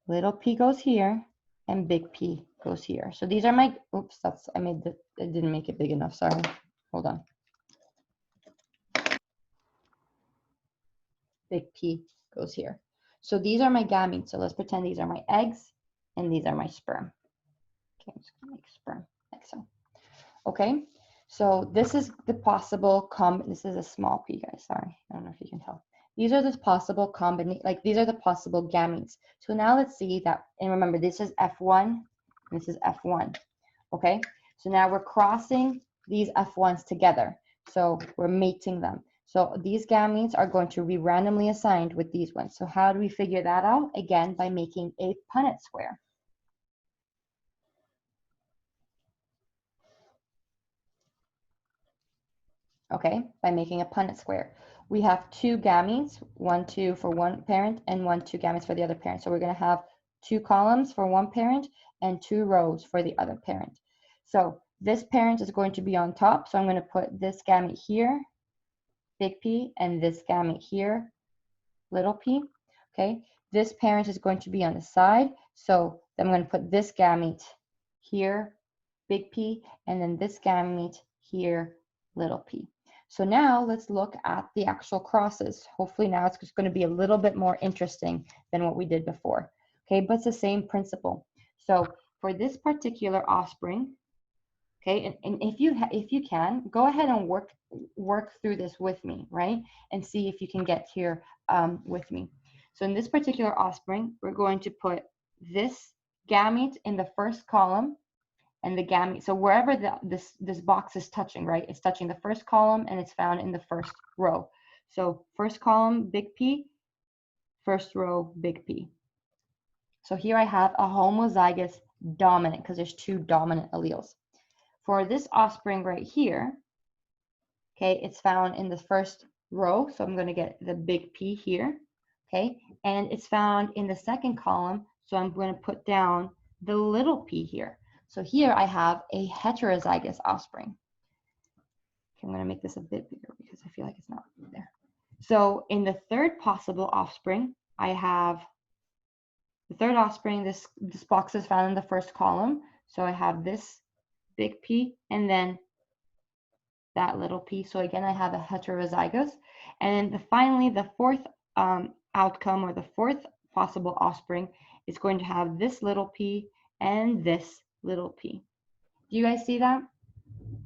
Little p goes here, and big P goes here. So these are my, oops, I didn't make it big enough, sorry. Hold on. Big P goes here. So these are my gametes. So let's pretend these are my eggs, and these are my sperm. Okay, I'm just gonna make sperm, like so. Okay, so this is the possible this is a small p, guys, sorry. I don't know if you can tell. These are the possible these are the possible gametes. So now let's see that, and remember, this is F1, and this is F1, okay? So now we're crossing these F1s together. So we're mating them. So these gametes are going to be randomly assigned with these ones. So how do we figure that out? Again, by making a Punnett square. Okay, by making a Punnett square. We have two gametes, 1, 2 for one parent, and 1, 2 gametes for the other parent. So we're going to have 2 columns for one parent and 2 rows for the other parent. So this parent is going to be on top. So I'm going to put this gamete here, big P, and this gamete here, little p. Okay, this parent is going to be on the side. So I'm going to put this gamete here, big P, and then this gamete here, little p. So now let's look at the actual crosses. Hopefully now it's just going to be a little bit more interesting than what we did before. Okay, but it's the same principle. So for this particular offspring, okay, and if you can, go ahead and work through this with me, right? And see if you can get here with me. So in this particular offspring, we're going to put this gamete in the first column, and the gamete, so wherever this box is touching, right? It's touching the first column, and it's found in the first row. So first column, big P, first row, big P. So here I have a homozygous dominant, because there's 2 dominant alleles. For this offspring right here, okay, it's found in the first row, so I'm going to get the big P here, okay? And it's found in the second column, so I'm going to put down the little p here. So here I have a heterozygous offspring. Okay, I'm going to make this a bit bigger because I feel like it's not there. So in the third possible offspring, I have the third offspring, this box is found in the first column. So I have this big P and then that little p. So again, I have a heterozygous. And then finally, the fourth outcome, or the fourth possible offspring, is going to have this little p and this little p. Do you guys see that?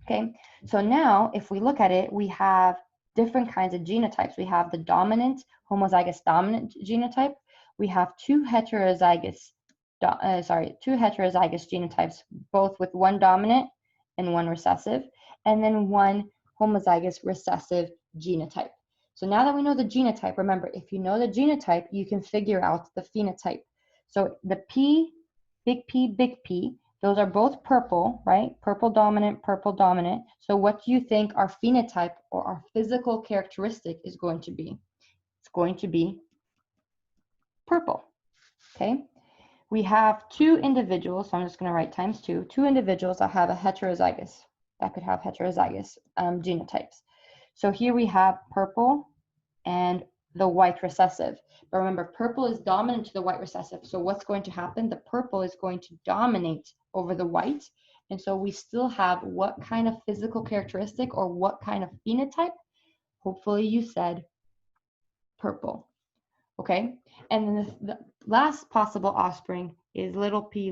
Okay, so now if we look at it, we have different kinds of genotypes. We have the dominant, homozygous dominant genotype. we have two heterozygous genotypes, both with one dominant and one recessive, and then one homozygous recessive genotype. So now that we know the genotype, remember, if you know the genotype, you can figure out the phenotype. So the P, big P, those are both purple, right? Purple dominant. So what do you think our phenotype or our physical characteristic is going to be? It's going to be purple, okay? We have two individuals, so I'm just going to write times two individuals that have a heterozygous, that could have heterozygous genotypes. So here we have purple and the white recessive. But remember, purple is dominant to the white recessive. So what's going to happen? The purple is going to dominate over the white. And so we still have what kind of physical characteristic or what kind of phenotype? Hopefully you said purple. Okay, and then the last possible offspring is little p,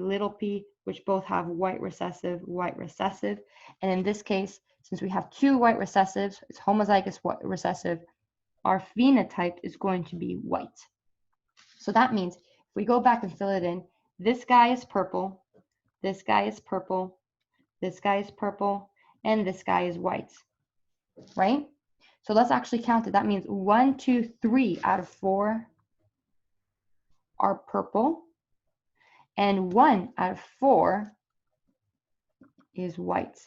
which both have white recessive. And in this case, since we have two white recessives, it's homozygous white recessive, our phenotype is going to be white. So that means if we go back and fill it in, this guy is purple, this guy is purple, this guy is purple, and this guy is white, right? So let's actually count it. That means 1, 2, 3 out of 4 are purple, and 1 out of 4 is white.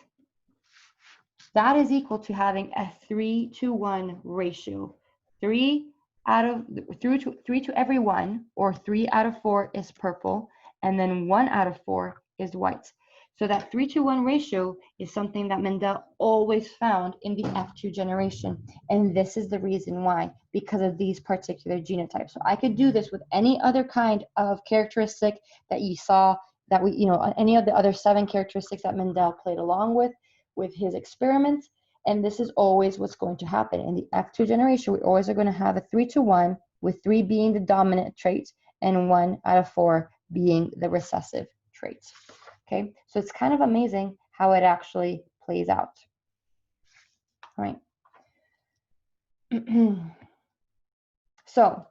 That is equal to having a 3-to-1 ratio. 3 to every 1, or 3 out of 4 is purple, and then 1 out of 4 is white. So that 3-to-1 ratio is something that Mendel always found in the F2 generation. And this is the reason why, because of these particular genotypes. So I could do this with any other kind of characteristic that you saw, that we, any of the other 7 characteristics that Mendel played along with his experiments. And this is always what's going to happen. In the F2 generation, we always are going to have a 3-to-1, with 3 being the dominant trait and 1 out of 4 being the recessive traits. Okay, so it's kind of amazing how it actually plays out. All right. So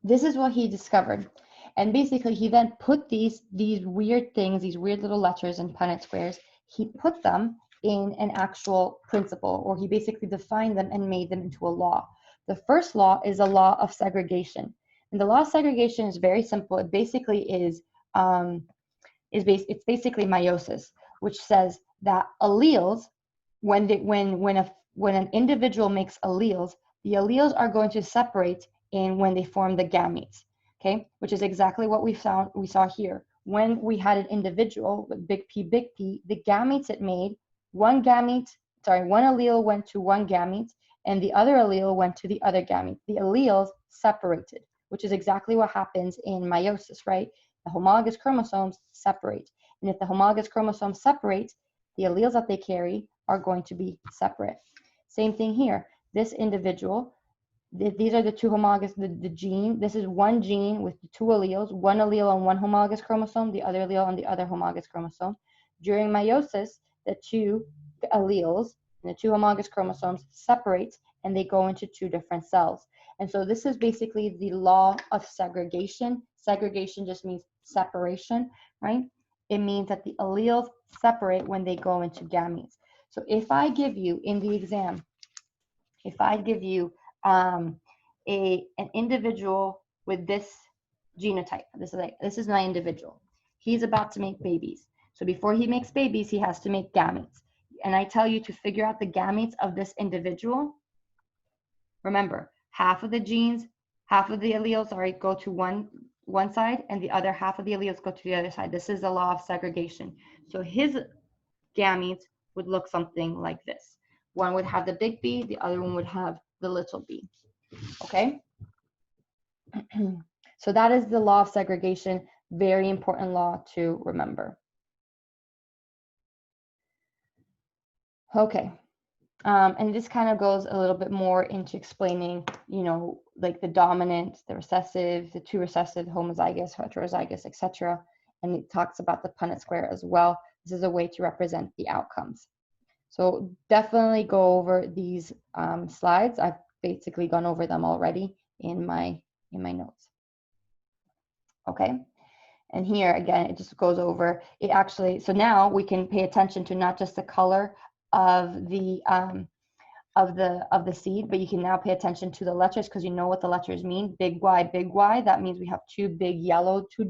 this is what he discovered. And basically he then put these weird things, these weird little letters and Punnett squares, he put them in an actual principle, or he basically defined them and made them into a law. The first law is a law of segregation. And the law of segregation is very simple. It basically is it's basically meiosis, which says that alleles, when an individual makes alleles, the alleles are going to separate when they form the gametes, okay? Which is exactly what we saw here. When we had an individual with big P, the gametes it made, one allele went to one gamete, and the other allele went to the other gamete. The alleles separated, which is exactly what happens in meiosis, right? The homologous chromosomes separate. And if the homologous chromosomes separate, the alleles that they carry are going to be separate. Same thing here. This individual, these are the two homologous, the gene. This is one gene with the 2 alleles, one allele on one homologous chromosome, the other allele on the other homologous chromosome. During meiosis, the 2 alleles and the 2 homologous chromosomes separate, and they go into 2 different cells. And so this is basically the law of segregation. Segregation just means separation, right? It means that the alleles separate when they go into gametes. So if I give you in the exam, if I give you an individual with this genotype, this is my individual. He's about to make babies. So before he makes babies, he has to make gametes. And I tell you to figure out the gametes of this individual. Remember, half of the genes, half of the alleles, go to one side, and the other half of the alleles go to the other side. This is the law of segregation. So his gametes would look something like this. One would have the big B, the other one would have the little b. Okay? So that is the law of segregation. Very important law to remember. Okay. And this kind of goes a little bit more into explaining, like the dominant, the recessive, the 2 recessive, homozygous, heterozygous, etc. And it talks about the Punnett square as well. This is a way to represent the outcomes. So definitely go over these slides. I've basically gone over them already in my notes. okay? And here, again, it just goes over, it actually, so now we can pay attention to not just the color of the seed, but you can now pay attention to the letters because you know what the letters mean. Big Y, that means we have two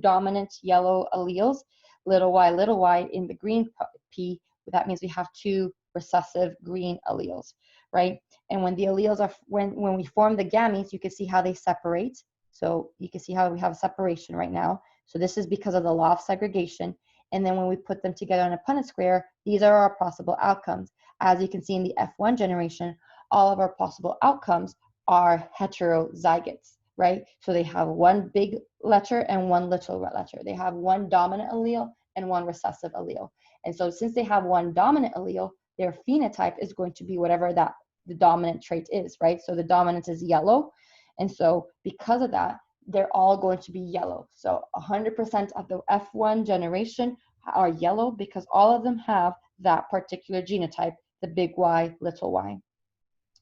dominant yellow alleles. Little y in the green P, that means we have two recessive green alleles, right? And when the alleles are, when we form the gametes, you can see how they separate. So you can see how we have separation right now. So this is because of the law of segregation. And then when we put them together in a Punnett square, these are our possible outcomes. As you can see in the F1 generation, all of our possible outcomes are heterozygotes, right? So they have one big letter and one little letter. They have one dominant allele and one recessive allele. And so since they have one dominant allele, their phenotype is going to be whatever that the dominant trait is, right? So the dominant is yellow. And so because of that, they're all going to be yellow. So 100% of the F1 generation are yellow because all of them have that particular genotype, the big Y, little y.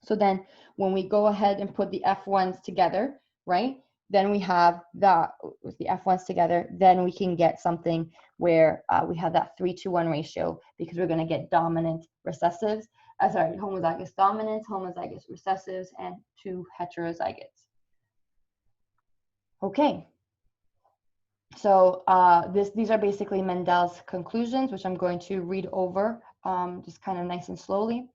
So then when we go ahead and put the F1s together, right, then we have that, with the F1s together, then we can get something where we have that 3-to-1 ratio because we're going to get dominant recessives, homozygous dominants, homozygous recessives, and two heterozygotes. Okay. So these are basically Mendel's conclusions, which I'm going to read over just kind of nice and slowly.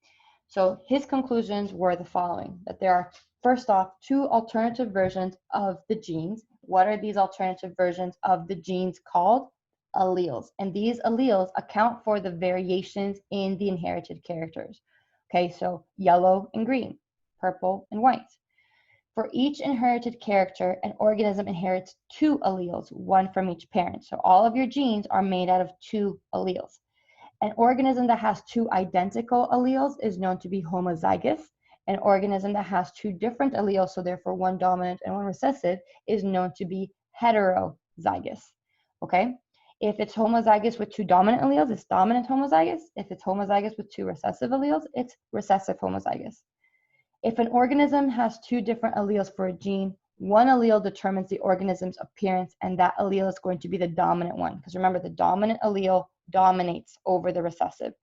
So his conclusions were the following, that there are, first off, two alternative versions of the genes. What are these alternative versions of the genes called? Alleles. And these alleles account for the variations in the inherited characters. Okay, so yellow and green, purple and white. For each inherited character, an organism inherits two alleles, one from each parent. So all of your genes are made out of two alleles. An organism that has two identical alleles is known to be homozygous. An organism that has two different alleles, so therefore one dominant and one recessive, is known to be heterozygous. Okay? If it's homozygous with two dominant alleles, it's dominant homozygous. If it's homozygous with two recessive alleles, it's recessive homozygous. If an organism has two different alleles for a gene, one allele determines the organism's appearance, and that allele is going to be the dominant one. Because remember, the dominant allele dominates over the recessive.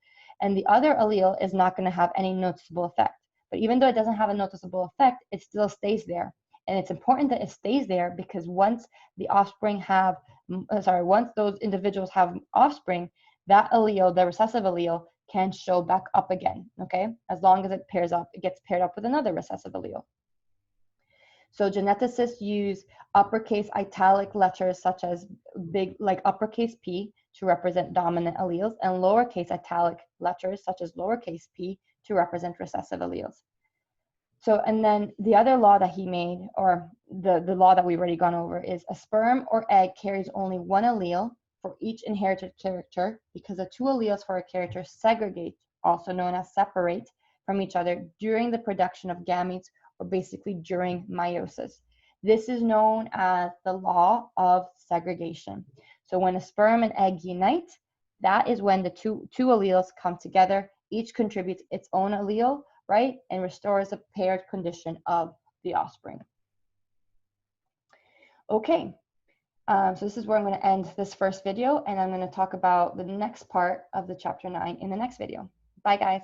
And the other allele is not going to have any noticeable effect. But even though it doesn't have a noticeable effect, it still stays there. And it's important that it stays there because once the offspring have, once those individuals have offspring, that allele, the recessive allele, can show back up again, okay? As long as it pairs up, it gets paired up with another recessive allele. So geneticists use uppercase italic letters such as big, like uppercase P, to represent dominant alleles, and lowercase italic letters such as lowercase p to represent recessive alleles. So, and then the other law that he made, or the law that we've already gone over, is a sperm or egg carries only one allele for each inherited character because the two alleles for a character segregate, also known as separate, from each other during the production of gametes, or basically during meiosis. This is known as the law of segregation. So when a sperm and egg unite, that is when the two alleles come together, each contributes its own allele, right, and restores a paired condition of the offspring. Okay. So this is where I'm going to end this first video, and I'm going to talk about the next part of the chapter 9 in the next video. Bye, guys.